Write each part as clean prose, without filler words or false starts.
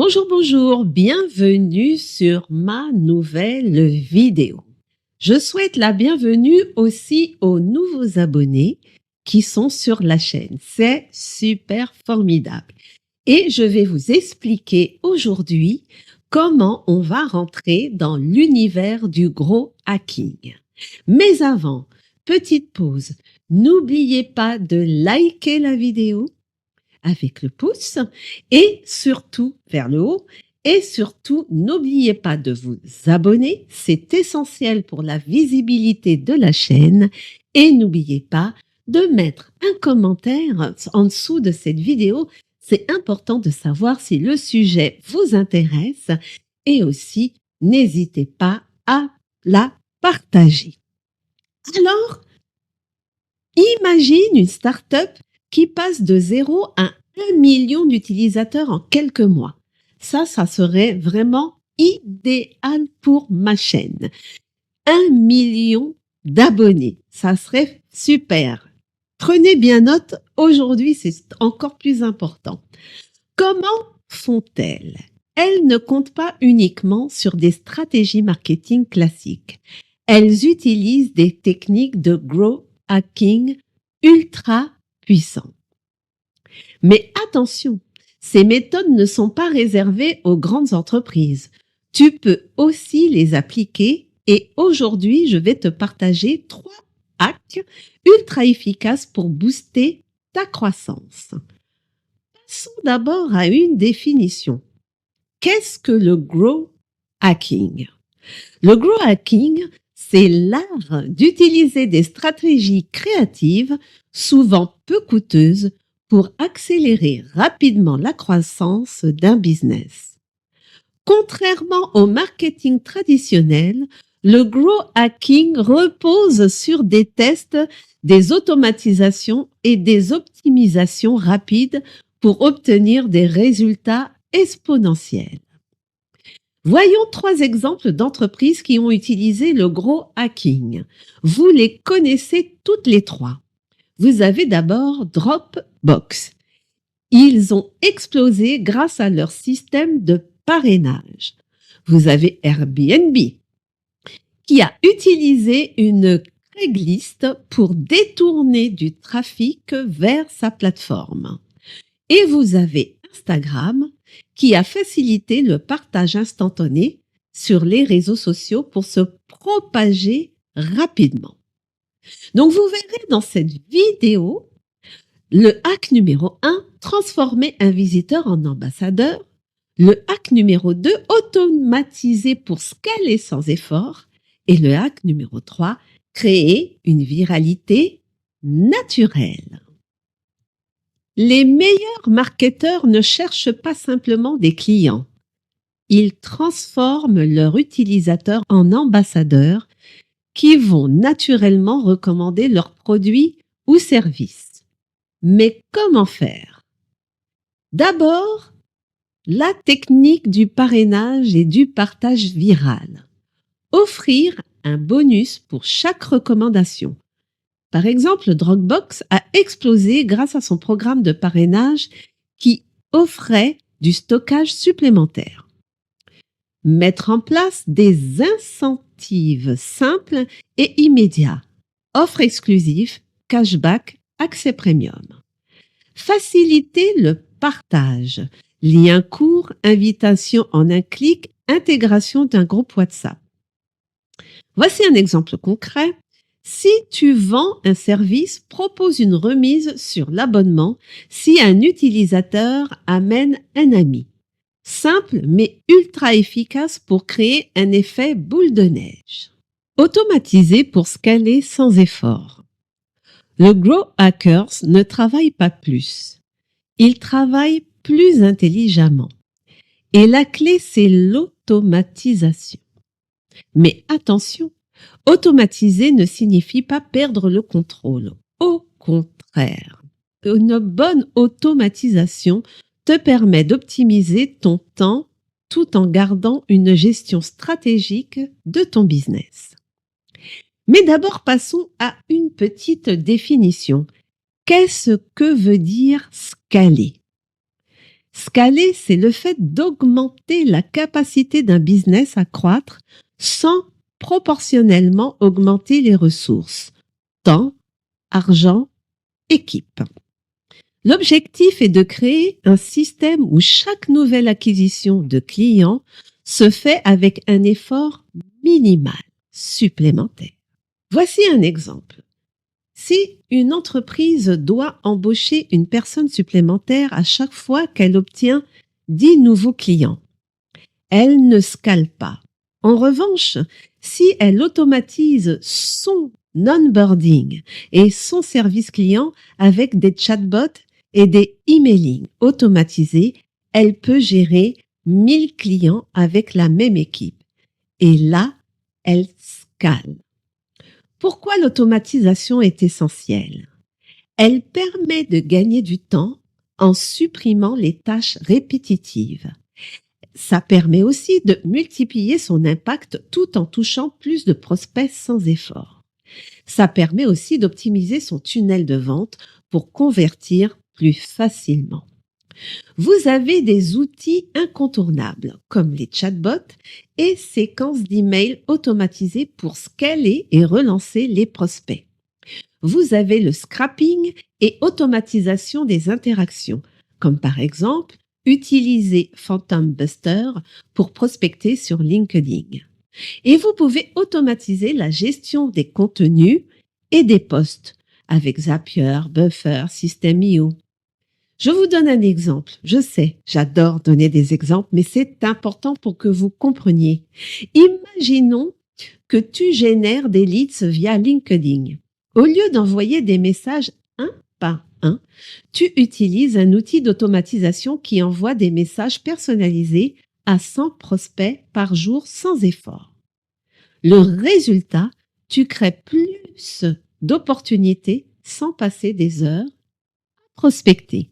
Bonjour, bonjour, bienvenue sur ma nouvelle vidéo. Je souhaite la bienvenue aussi aux nouveaux abonnés qui sont sur la chaîne. C'est super formidable. Et je vais vous expliquer aujourd'hui comment on va rentrer dans l'univers du gros hacking. Mais avant, petite pause, n'oubliez pas de liker la vidéo avec le pouce et surtout vers le haut. Et surtout, n'oubliez pas de vous abonner, c'est essentiel pour la visibilité de la chaîne. Et n'oubliez pas de mettre un commentaire en dessous de cette vidéo. C'est important de savoir si le sujet vous intéresse et aussi n'hésitez pas à la partager. Alors, imagine une start-up qui passe de 0 à 1 million d'utilisateurs en quelques mois. Ça serait vraiment idéal pour ma chaîne. 1 million d'abonnés, ça serait super. Prenez bien note, aujourd'hui c'est encore plus important. Comment font-elles? Elles ne comptent pas uniquement sur des stratégies marketing classiques. Elles utilisent des techniques de growth hacking ultra puissant. Mais attention, ces méthodes ne sont pas réservées aux grandes entreprises. Tu peux aussi les appliquer et aujourd'hui, je vais te partager 3 hacks ultra efficaces pour booster ta croissance. Passons d'abord à une définition. Qu'est-ce que le growth hacking? Le growth hacking, c'est l'art d'utiliser des stratégies créatives, souvent peu coûteuses, pour accélérer rapidement la croissance d'un business. Contrairement au marketing traditionnel, le growth hacking repose sur des tests, des automatisations et des optimisations rapides pour obtenir des résultats exponentiels. Voyons 3 exemples d'entreprises qui ont utilisé le growth hacking. Vous les connaissez toutes les 3. Vous avez d'abord Dropbox. Ils ont explosé grâce à leur système de parrainage. Vous avez Airbnb qui a utilisé une Craigslist pour détourner du trafic vers sa plateforme. Et vous avez Instagram qui a facilité le partage instantané sur les réseaux sociaux pour se propager rapidement. Donc, vous verrez dans cette vidéo le hack numéro 1, transformer un visiteur en ambassadeur. Le hack numéro 2, automatiser pour scaler sans effort. Et le hack numéro 3, créer une viralité naturelle. Les meilleurs marketeurs ne cherchent pas simplement des clients. Ils transforment leurs utilisateurs en ambassadeurs qui vont naturellement recommander leurs produits ou services. Mais comment faire? D'abord, la technique du parrainage et du partage viral. Offrir un bonus pour chaque recommandation. Par exemple, Dropbox a explosé grâce à son programme de parrainage qui offrait du stockage supplémentaire. Mettre en place des incentives simples et immédiats. Offres exclusives, cashback, accès premium. Faciliter le partage. Lien court, invitation en un clic, intégration d'un groupe WhatsApp. Voici un exemple concret. Si tu vends un service, propose une remise sur l'abonnement si un utilisateur amène un ami. Simple mais ultra efficace pour créer un effet boule de neige. Automatiser pour scaler sans effort. Le growth hackers ne travaille pas plus. Il travaille plus intelligemment. Et la clé, c'est l'automatisation. Mais attention, automatiser ne signifie pas perdre le contrôle. Au contraire, une bonne automatisation te permet d'optimiser ton temps tout en gardant une gestion stratégique de ton business. Mais d'abord, passons à une petite définition. Qu'est-ce que veut dire scaler? Scaler, c'est le fait d'augmenter la capacité d'un business à croître sans proportionnellement augmenter les ressources, temps, argent, équipe. L'objectif est de créer un système où chaque nouvelle acquisition de clients se fait avec un effort minimal supplémentaire. Voici un exemple. Si une entreprise doit embaucher une personne supplémentaire à chaque fois qu'elle obtient 10 nouveaux clients, elle ne scale pas. En revanche, si elle automatise son onboarding et son service client avec des chatbots et des emailing automatisés, elle peut gérer 1000 clients avec la même équipe. Et là, elle scale. Pourquoi l'automatisation est essentielle? Elle permet de gagner du temps en supprimant les tâches répétitives. Ça permet aussi de multiplier son impact tout en touchant plus de prospects sans effort. Ça permet aussi d'optimiser son tunnel de vente pour convertir plus facilement. Vous avez des outils incontournables comme les chatbots et séquences d'emails automatisées pour scaler et relancer les prospects. Vous avez le scrapping et automatisation des interactions, comme par exemple utiliser Phantom Buster pour prospecter sur LinkedIn. Et vous pouvez automatiser la gestion des contenus et des posts avec Zapier, Buffer, System.io. Je vous donne un exemple. Je sais, j'adore donner des exemples, mais c'est important pour que vous compreniez. Imaginons que tu génères des leads via LinkedIn. Au lieu d'envoyer des messages un par un, tu utilises un outil d'automatisation qui envoie des messages personnalisés à 100 prospects par jour sans effort. Le résultat, tu crées plus d'opportunités sans passer des heures à prospecter.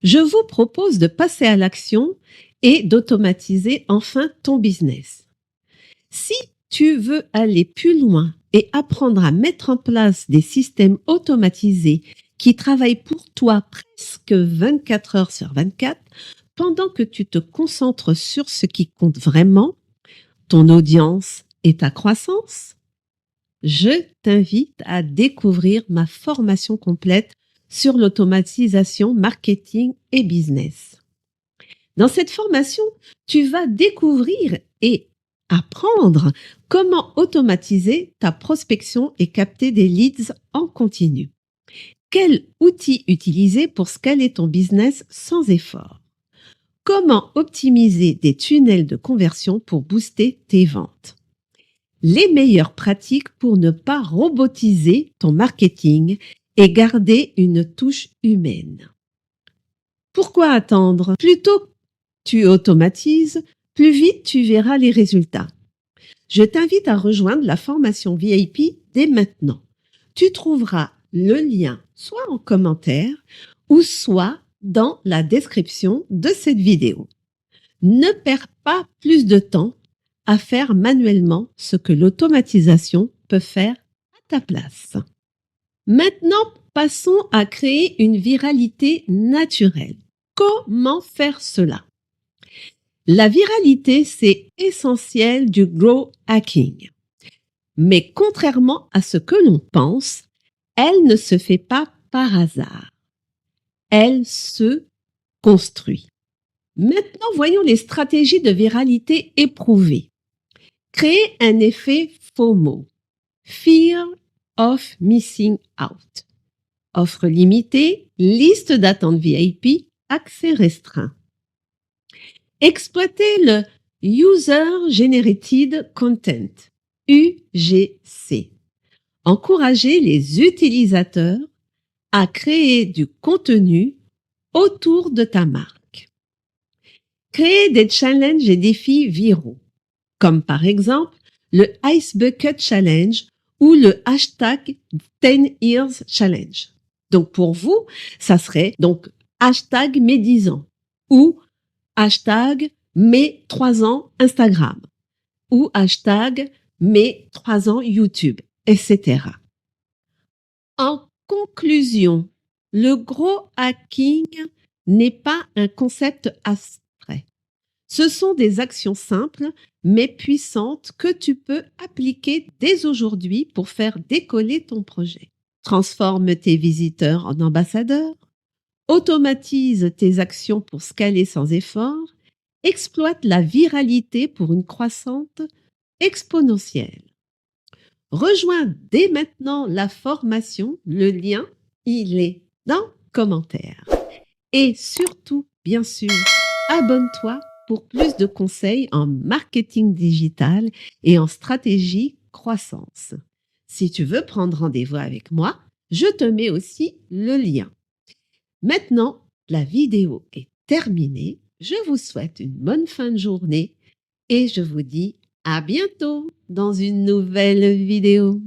Je vous propose de passer à l'action et d'automatiser enfin ton business. Si tu veux aller plus loin et apprendre à mettre en place des systèmes automatisés qui travaillent pour toi presque 24 heures sur 24, pendant que tu te concentres sur ce qui compte vraiment, ton audience et ta croissance, je t'invite à découvrir ma formation complète sur l'automatisation marketing et business. Dans cette formation, tu vas découvrir et apprendre comment automatiser ta prospection et capter des leads en continu. Quel outil utiliser pour scaler ton business sans effort? Comment optimiser des tunnels de conversion pour booster tes ventes? Les meilleures pratiques pour ne pas robotiser ton marketing et garder une touche humaine. Pourquoi attendre? Plus tôt tu automatises, plus vite tu verras les résultats. Je t'invite à rejoindre la formation VIP dès maintenant. Tu trouveras le lien soit en commentaire ou soit dans la description de cette vidéo. Ne perds pas plus de temps à faire manuellement ce que l'automatisation peut faire à ta place. Maintenant, passons à créer une viralité naturelle. Comment faire cela? La viralité, c'est essentiel du grow hacking. Mais contrairement à ce que l'on pense, elle ne se fait pas par hasard. Elle se construit. Maintenant, voyons les stratégies de viralité éprouvées. Créer un effet FOMO, Fear of Missing Out. Offre limitée, liste d'attente VIP, accès restreint. Exploiter le User Generated Content, UGC. Encourager les utilisateurs à créer du contenu autour de ta marque. Créer des challenges et défis viraux, comme par exemple le Ice Bucket Challenge ou le hashtag 10 Years Challenge. Donc pour vous, ça serait donc hashtag mes 10 ans ou hashtag mes 3 ans Instagram ou hashtag mes 3 ans YouTube, etc. En conclusion, le gros hacking n'est pas un concept abstrait. Ce sont des actions simples mais puissantes que tu peux appliquer dès aujourd'hui pour faire décoller ton projet. Transforme tes visiteurs en ambassadeurs, automatise tes actions pour scaler sans effort, exploite la viralité pour une croissance exponentielle. Rejoins dès maintenant la formation, le lien, il est dans les commentaires. Et surtout, bien sûr, abonne-toi pour plus de conseils en marketing digital et en stratégie croissance. Si tu veux prendre rendez-vous avec moi, je te mets aussi le lien. Maintenant, la vidéo est terminée. Je vous souhaite une bonne fin de journée et je vous dis à bientôt dans une nouvelle vidéo.